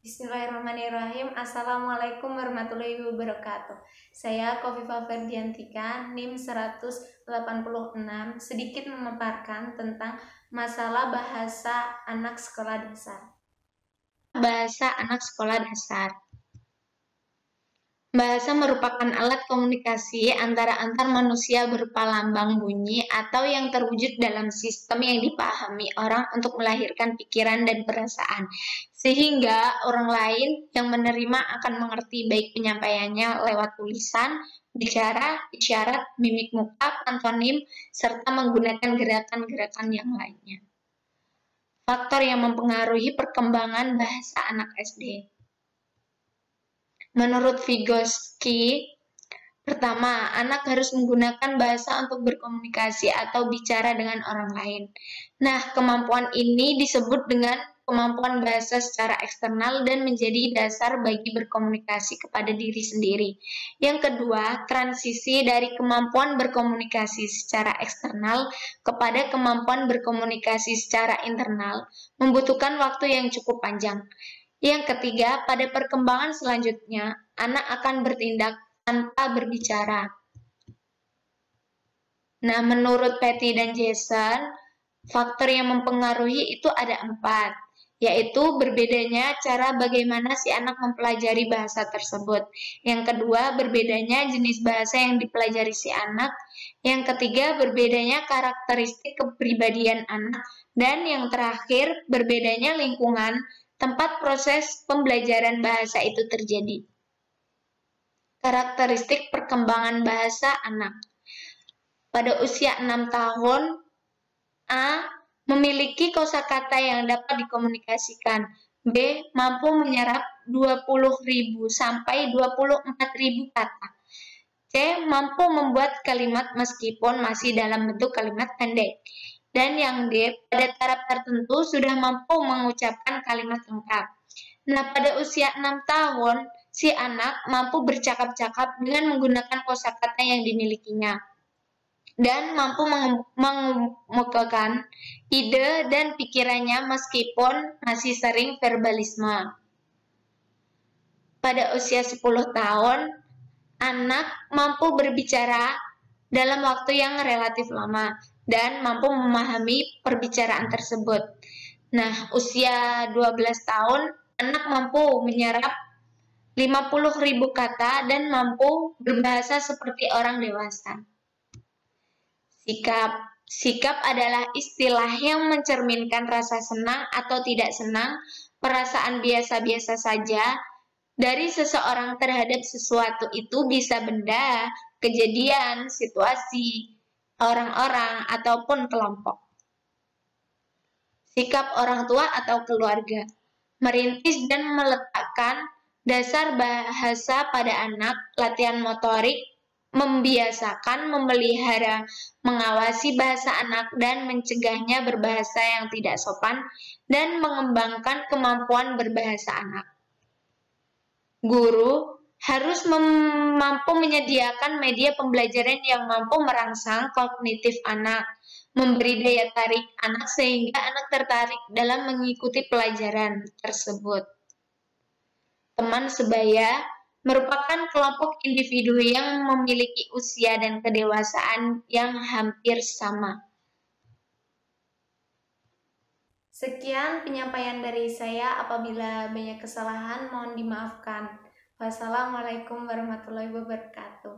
Bismillahirrahmanirrahim. Assalamualaikum warahmatullahi wabarakatuh. Saya Kofifa Ferdiantika, NIM 186, sedikit memaparkan tentang masalah bahasa anak sekolah dasar. Bahasa anak sekolah dasar. Bahasa merupakan alat komunikasi antara antar manusia berupa lambang, bunyi, atau yang terwujud dalam sistem yang dipahami orang untuk melahirkan pikiran dan perasaan, sehingga orang lain yang menerima akan mengerti baik penyampaiannya lewat tulisan, bicara, isyarat, mimik muka, pantomim, serta menggunakan gerakan-gerakan yang lainnya. Faktor yang mempengaruhi perkembangan bahasa anak SD. Menurut Vygotsky, pertama, anak harus menggunakan bahasa untuk berkomunikasi atau bicara dengan orang lain. Nah, kemampuan ini disebut dengan kemampuan bahasa secara eksternal dan menjadi dasar bagi berkomunikasi kepada diri sendiri. Yang kedua, transisi dari kemampuan berkomunikasi secara eksternal kepada kemampuan berkomunikasi secara internal membutuhkan waktu yang cukup panjang. Yang ketiga, pada perkembangan selanjutnya, anak akan bertindak tanpa berbicara. Nah, menurut Patty dan Jason, faktor yang mempengaruhi itu ada 4, yaitu berbedanya cara bagaimana si anak mempelajari bahasa tersebut. Yang kedua, berbedanya jenis bahasa yang dipelajari si anak. Yang ketiga, berbedanya karakteristik kepribadian anak. Dan yang terakhir, berbedanya lingkungan tempat proses pembelajaran bahasa itu terjadi. Karakteristik perkembangan bahasa anak. Pada usia 6 tahun, A. Memiliki kosakata yang dapat dikomunikasikan. B. Mampu menyerap 20.000 sampai 24.000 kata. C. Mampu membuat kalimat meskipun masih dalam bentuk kalimat pendek. Dan yang D, pada taraf tertentu sudah mampu mengucapkan kalimat lengkap. Nah, pada usia 6 tahun, si anak mampu bercakap-cakap dengan menggunakan kosakata yang dimilikinya. Dan mampu mengemukakan ide dan pikirannya meskipun masih sering verbalisme. Pada usia 10 tahun, anak mampu berbicara dalam waktu yang relatif lama dan mampu memahami perbicaraan tersebut. Nah, usia 12 tahun, anak mampu menyerap 50.000 kata dan mampu berbahasa seperti orang dewasa. Sikap adalah istilah yang mencerminkan rasa senang atau tidak senang, perasaan biasa-biasa saja dari seseorang terhadap sesuatu itu bisa benda, kejadian, situasi, orang-orang, ataupun kelompok. Sikap orang tua atau keluarga. Merintis dan meletakkan dasar bahasa pada anak, latihan motorik, membiasakan, memelihara, mengawasi bahasa anak, dan mencegahnya berbahasa yang tidak sopan, dan mengembangkan kemampuan berbahasa anak. Guru harus mampu menyediakan media pembelajaran yang mampu merangsang kognitif anak, memberi daya tarik anak sehingga anak tertarik dalam mengikuti pelajaran tersebut. Teman sebaya merupakan kelompok individu yang memiliki usia dan kedewasaan yang hampir sama. Sekian penyampaian dari saya. Apabila banyak kesalahan, mohon dimaafkan. Wassalamualaikum warahmatullahi wabarakatuh.